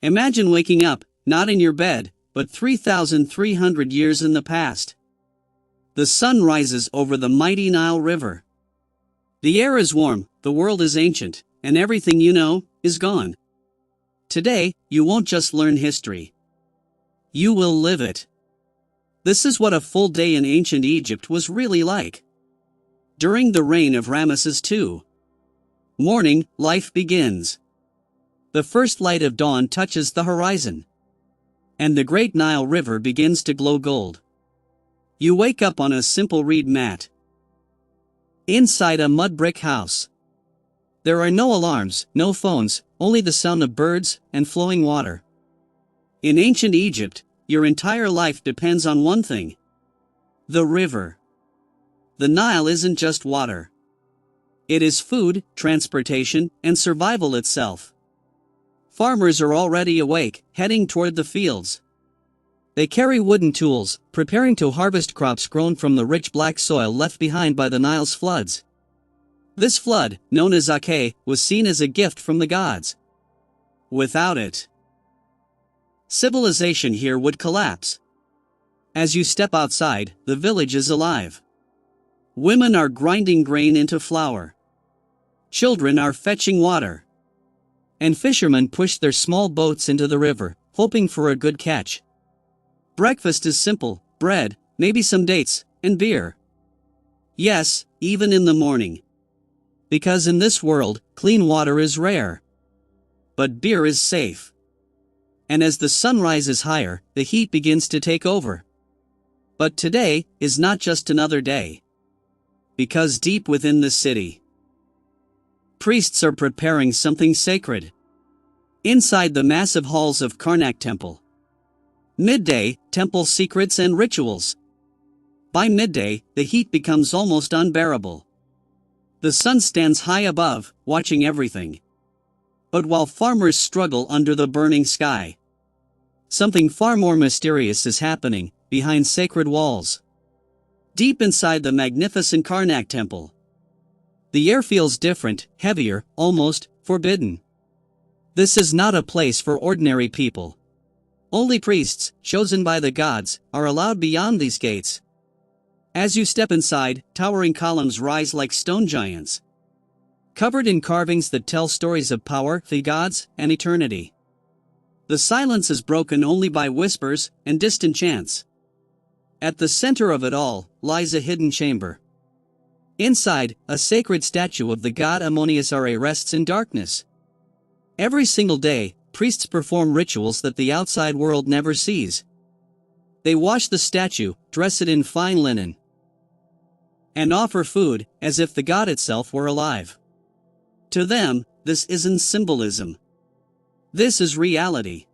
Imagine waking up, not in your bed, but 3,300 years in the past. The sun rises over the mighty Nile River. The air is warm, the world is ancient, and everything you know is gone. Today, you won't just learn history. You will live it. This is what a full day in ancient Egypt was really like. During the reign of Ramesses II. Morning, life begins. The first light of dawn touches the horizon. And the great Nile River begins to glow gold. You wake up on a simple reed mat. Inside a mud brick house. There are no alarms, no phones, only the sound of birds and flowing water. In ancient Egypt, your entire life depends on one thing: the river. The Nile isn't just water. It is food, transportation, and survival itself. Farmers are already awake, heading toward the fields. They carry wooden tools, preparing to harvest crops grown from the rich black soil left behind by the Nile's floods. This flood, known as Ake, was seen as a gift from the gods. Without it, civilization here would collapse. As you step outside, the village is alive. Women are grinding grain into flour. Children are fetching water. And fishermen push their small boats into the river, hoping for a good catch. Breakfast is simple: bread, maybe some dates, and beer. Yes, even in the morning. Because in this world, clean water is rare. But beer is safe. And as the sun rises higher, the heat begins to take over. But today is not just another day. Because deep within the city, priests are preparing something sacred. Inside the massive halls of Karnak Temple. Midday, temple secrets and rituals. By midday, the heat becomes almost unbearable. The sun stands high above, watching everything. But while farmers struggle under the burning sky, something far more mysterious is happening behind sacred walls. Deep inside the magnificent Karnak Temple, the air feels different, heavier, almost forbidden. This is not a place for ordinary people. Only priests, chosen by the gods, are allowed beyond these gates. As you step inside, towering columns rise like stone giants, covered in carvings that tell stories of power, the gods, and eternity. The silence is broken only by whispers and distant chants. At the center of it all lies a hidden chamber. Inside, a sacred statue of the god Ammon-Ra rests in darkness. Every single day, priests perform rituals that the outside world never sees. They wash the statue, dress it in fine linen, and offer food as if the god itself were alive. To them, this isn't symbolism. This is reality.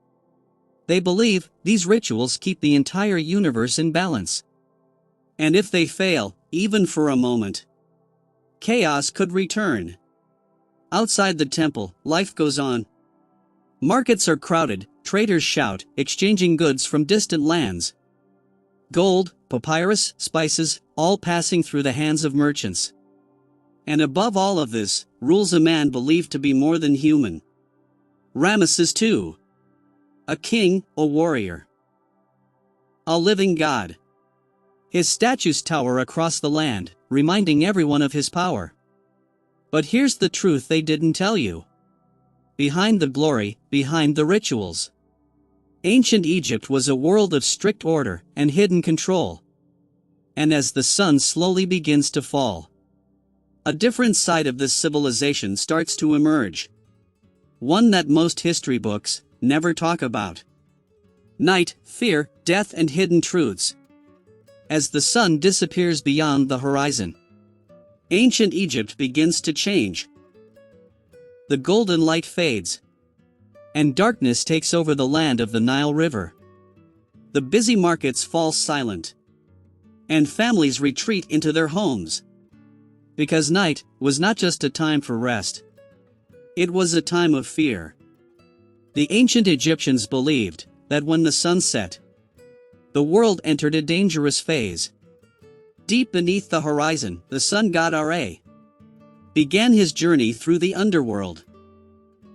They believe these rituals keep the entire universe in balance. And if they fail, even for a moment, chaos could return. Outside the temple, life goes on. Markets are crowded, traders shout, exchanging goods from distant lands. Gold, papyrus, spices, all passing through the hands of merchants. And above all of this, rules a man believed to be more than human. Ramesses II. A king, a warrior, a living god. His statues tower across the land, reminding everyone of his power. But here's the truth they didn't tell you. Behind the glory, behind the rituals, ancient Egypt was a world of strict order and hidden control. And as the sun slowly begins to fall, a different side of this civilization starts to emerge. One that most history books never talk about. Night, fear, death, and hidden truths. As the sun disappears beyond the horizon, ancient Egypt begins to change. The golden light fades, and darkness takes over the land of the Nile River. The busy markets fall silent, and families retreat into their homes. Because night was not just a time for rest. It was a time of fear. The ancient Egyptians believed that when the sun set, the world entered a dangerous phase. Deep beneath the horizon, the sun god Ra began his journey through the underworld.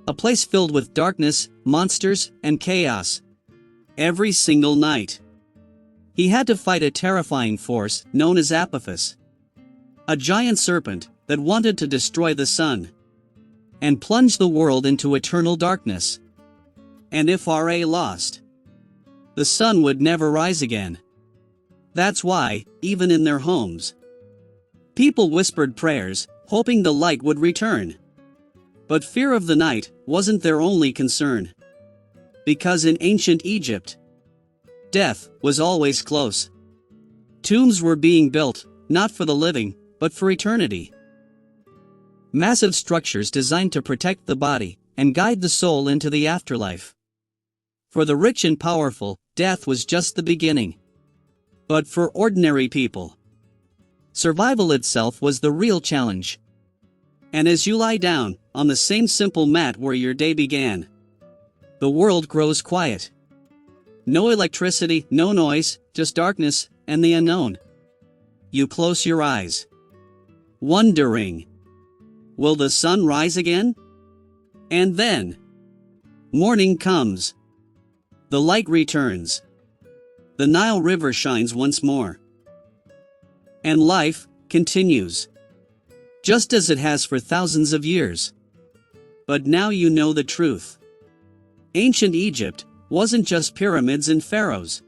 A place filled with darkness, monsters, and chaos. Every single night. He had to fight a terrifying force known as Apophis. A giant serpent that wanted to destroy the sun and plunge the world into eternal darkness. And if Ra lost, the sun would never rise again. That's why, even in their homes, people whispered prayers, hoping the light would return. But fear of the night wasn't their only concern. Because in ancient Egypt, death was always close. Tombs were being built, not for the living, but for eternity. Massive structures designed to protect the body and guide the soul into the afterlife. For the rich and powerful, death was just the beginning. But for ordinary people, survival itself was the real challenge. And as you lie down, on the same simple mat where your day began, the world grows quiet. No electricity, no noise, just darkness, and the unknown. You close your eyes, wondering, will the sun rise again? And then, morning comes. The light returns. The Nile River shines once more. And life continues. Just as it has for thousands of years. But now you know the truth. Ancient Egypt wasn't just pyramids and pharaohs.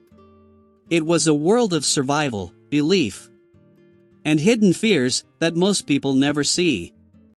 It was a world of survival, belief, and hidden fears that most people never see.